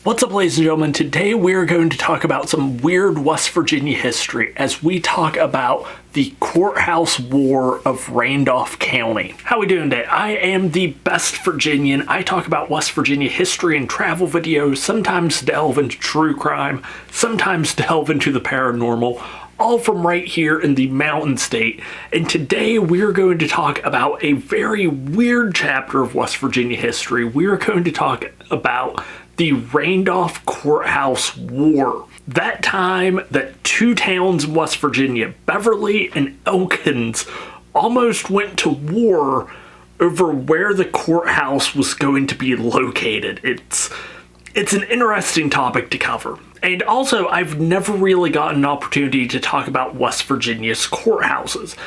What's up, ladies and gentlemen? Today we're going to talk about some weird West Virginia history as we talk about the Courthouse War of Randolph County. How we doing today? I am the best Virginian. I talk about West Virginia history and travel videos, sometimes delve into true crime, sometimes delve into the paranormal, all from right here in the Mountain State. And today we're going to talk about a very weird chapter of West Virginia history. We're going to talk about the Randolph Courthouse War. That time that two towns in West Virginia, Beverly and Elkins, almost went to war over where the courthouse was going to be located. It's an interesting topic to cover. And also, I've never really gotten an opportunity to talk about West Virginia's courthouses.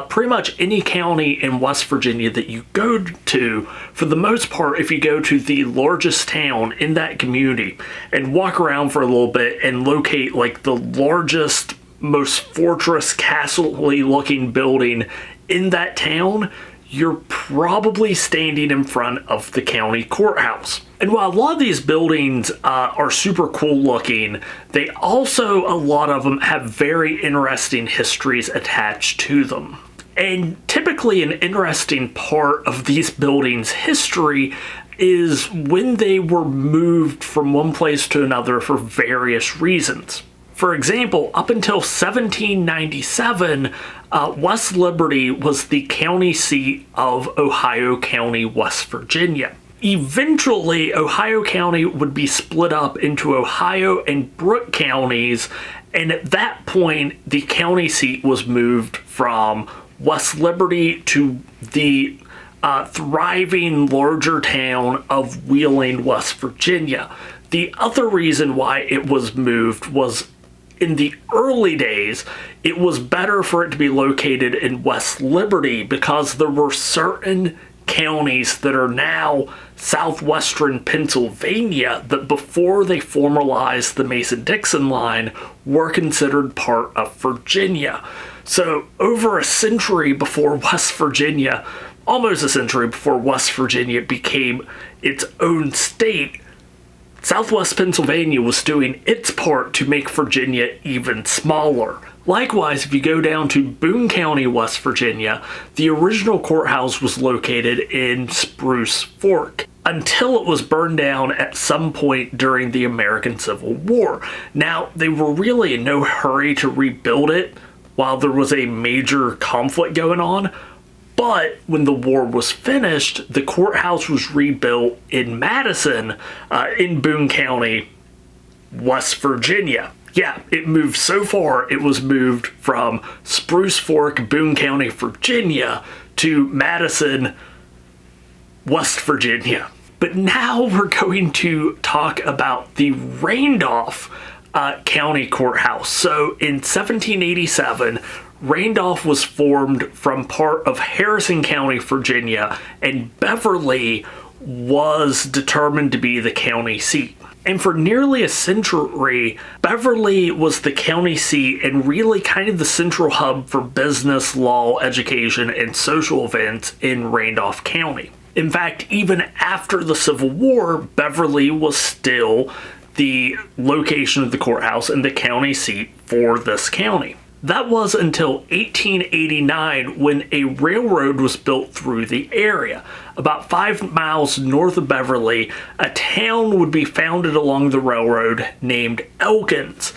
Pretty much any county in West Virginia that you go to, for the most part, if you go to the largest town in that community and walk around for a little bit and locate like the largest, most fortress castle-y looking building in that town, you're probably standing in front of the county courthouse. And while a lot of these buildings are super cool looking, they also, a lot of them have very interesting histories attached to them. And typically an interesting part of these buildings' history is when they were moved from one place to another for various reasons. For example, up until 1797, West Liberty was the county seat of Ohio County, West Virginia. Eventually, Ohio County would be split up into Ohio and Brooke counties, and at that point, the county seat was moved from West Liberty to the thriving larger town of Wheeling, West Virginia. The other reason why it was moved was in the early days, it was better for it to be located in West Liberty because there were certain counties that are now southwestern Pennsylvania that before they formalized the Mason-Dixon line were considered part of Virginia. So over a century before West Virginia, almost a century before West Virginia became its own state, Southwest Pennsylvania was doing its part to make Virginia even smaller. Likewise, if you go down to Boone County, West Virginia, the original courthouse was located in Spruce Fork until it was burned down at some point during the American Civil War. Now, they were really in no hurry to rebuild it while there was a major conflict going on. But when the war was finished, the courthouse was rebuilt in Madison, in Boone County, West Virginia. Yeah, it moved so far, it was moved from Spruce Fork, Boone County, Virginia, to Madison, West Virginia. But now we're going to talk about the Randolph County Courthouse. So in 1787, Randolph was formed from part of Harrison County, Virginia, and Beverly was determined to be the county seat. And for nearly a century, Beverly was the county seat and really kind of the central hub for business, law, education, and social events in Randolph County. In fact, even after the Civil War, Beverly was still the location of the courthouse and the county seat for this county. That was until 1889 when a railroad was built through the area. About 5 miles north of Beverly, a town would be founded along the railroad named Elkins.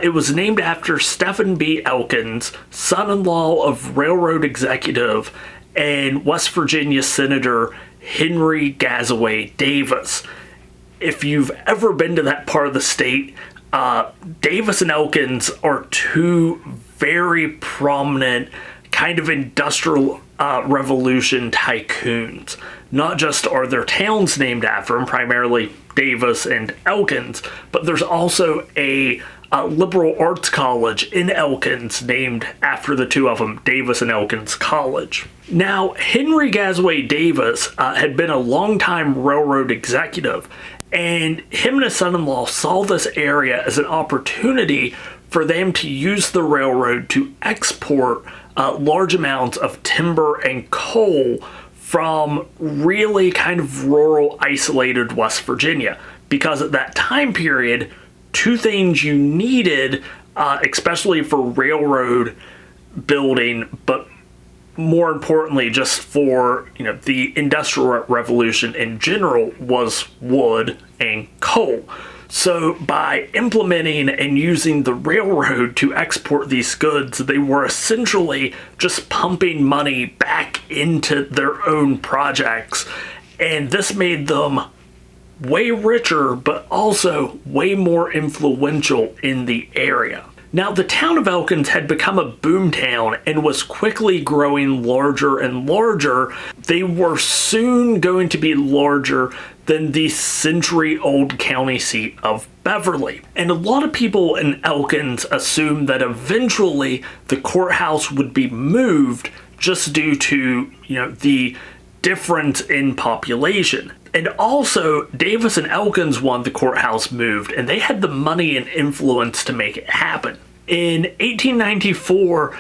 It was named after Stephen B. Elkins, son-in-law of railroad executive and West Virginia Senator Henry Gazaway Davis. If you've ever been to that part of the state, Davis and Elkins are two very prominent kind of industrial revolution tycoons. Not just are their towns named after them, primarily Davis and Elkins, but there's also a liberal arts college in Elkins named after the two of them, Davis and Elkins College. Now, Henry Gazaway Davis had been a longtime railroad executive, and him and his son-in-law saw this area as an opportunity for them to use the railroad to export large amounts of timber and coal from really kind of rural, isolated West Virginia. because at that time period, two things you needed, especially for railroad building, but more importantly, just for the Industrial Revolution in general, was wood and coal. So by implementing and using the railroad to export these goods, they were essentially just pumping money back into their own projects. And this made them way richer, but also way more influential in the area. Now, the town of Elkins had become a boomtown and was quickly growing larger and larger. They were soon going to be larger than the century-old county seat of Beverly. And a lot of people in Elkins assumed that eventually the courthouse would be moved just due to, the difference in population. And also, Davis and Elkins wanted the courthouse moved, and they had the money and influence to make it happen. In 1894,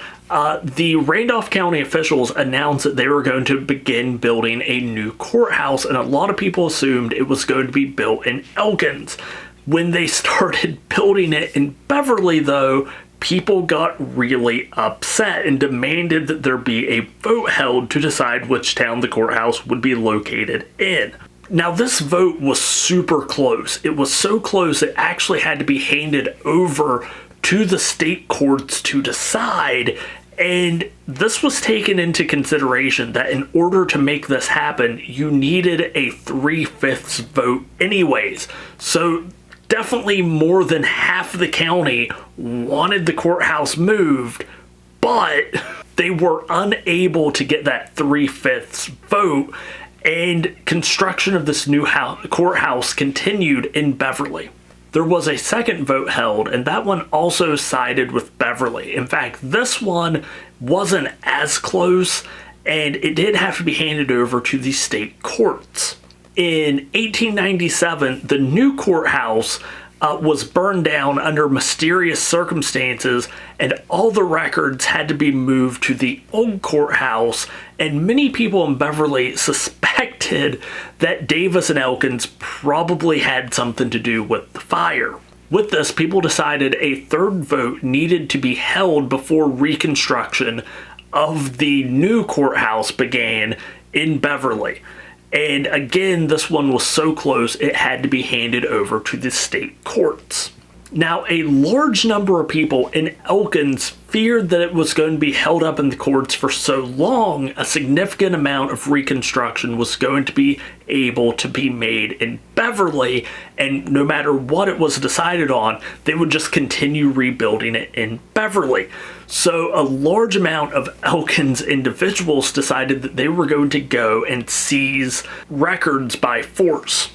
the Randolph County officials announced that they were going to begin building a new courthouse, and a lot of people assumed it was going to be built in Elkins. When they started building it in Beverly, though, people got really upset and demanded that there be a vote held to decide which town the courthouse would be located in. Now, this vote was super close. It was so close it actually had to be handed over to the state courts to decide, and this was taken into consideration that in order to make this happen, you needed a 3/5 vote anyways. So definitely more than half the county wanted the courthouse moved, but they were unable to get that 3/5 vote, and construction of this new courthouse continued in Beverly. There was a second vote held, and that one also sided with Beverly. In fact, this one wasn't as close, and it did have to be handed over to the state courts. In 1897, the new courthouse was burned down under mysterious circumstances, and all the records had to be moved to the old courthouse, and many people in Beverly suspected that Davis and Elkins probably had something to do with the fire. With this, people decided a third vote needed to be held before reconstruction of the new courthouse began in Beverly. And again, this one was so close it had to be handed over to the state courts. Now, a large number of people in Elkins feared that it was going to be held up in the courts for so long, a significant amount of reconstruction was going to be able to be made in Beverly, and no matter what it was decided on, they would just continue rebuilding it in Beverly. So a large amount of Elkins individuals decided that they were going to go and seize records by force.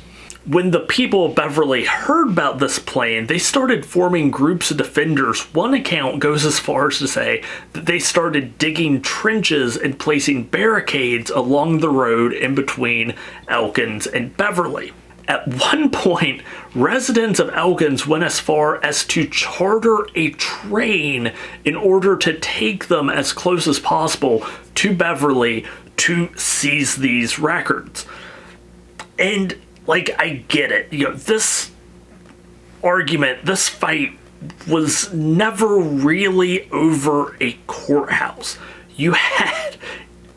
When the people of Beverly heard about this plan, they started forming groups of defenders. One account goes as far as to say that they started digging trenches and placing barricades along the road in between Elkins and Beverly. At one point, residents of Elkins went as far as to charter a train in order to take them as close as possible to Beverly to seize these records. And I get it. This argument, this fight was never really over a courthouse. You had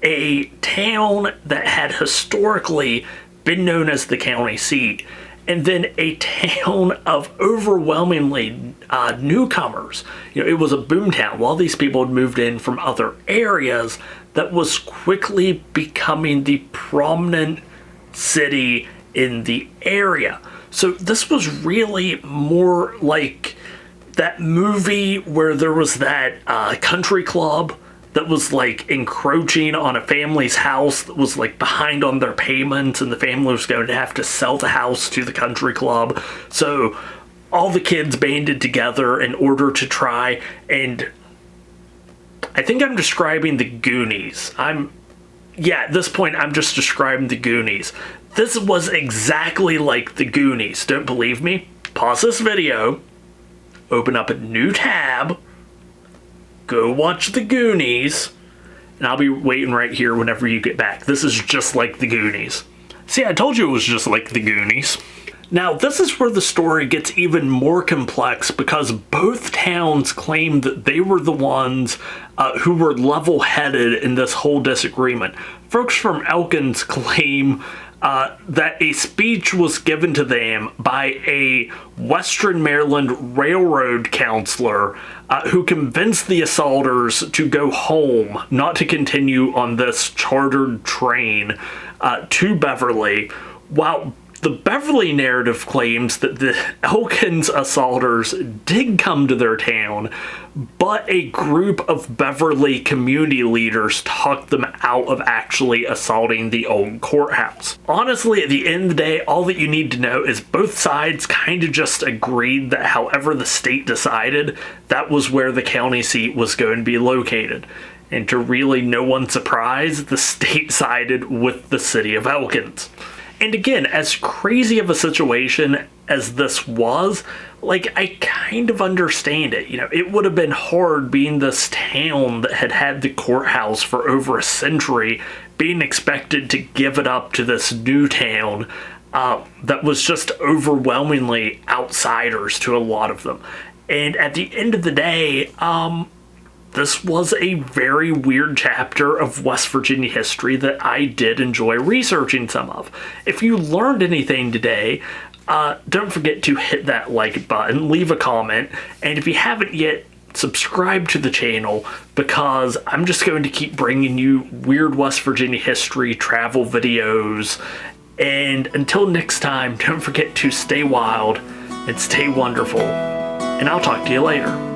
a town that had historically been known as the county seat, and then a town of overwhelmingly newcomers. It was a boomtown. While these people had moved in from other areas, that was quickly becoming the prominent city in the area. So this was really more like that movie where there was that country club that was encroaching on a family's house that was behind on their payments, and the family was going to have to sell the house to the country club. So all the kids banded together in order to try, and I think I'm describing the Goonies. At this point, I'm just describing the Goonies. This was exactly like the Goonies. Don't believe me? Pause this video, open up a new tab, go watch the Goonies, and I'll be waiting right here whenever you get back. This is just like the Goonies. See, I told you it was just like the Goonies. Now, this is where the story gets even more complex because both towns claim that they were the ones who were level-headed in this whole disagreement. Folks from Elkins claim that a speech was given to them by a Western Maryland railroad counselor who convinced the assaulters to go home, not to continue on this chartered train to Beverly, while the Beverly narrative claims that the Elkins assaulters did come to their town, but a group of Beverly community leaders talked them out of actually assaulting the old courthouse. Honestly, at the end of the day, all that you need to know is both sides kind of just agreed that however the state decided, that was where the county seat was going to be located. And to really no one's surprise, the state sided with the city of Elkins. And again, as crazy of a situation as this was, like, I kind of understand it. You know, it would have been hard being this town that had had the courthouse for over a century, being expected to give it up to this new town that was just overwhelmingly outsiders to a lot of them. And at the end of the day, this was a very weird chapter of West Virginia history that I did enjoy researching some of. If you learned anything today, don't forget to hit that like button, leave a comment, and if you haven't yet, subscribe to the channel because I'm just going to keep bringing you weird West Virginia history travel videos. And until next time, don't forget to stay wild and stay wonderful, and I'll talk to you later.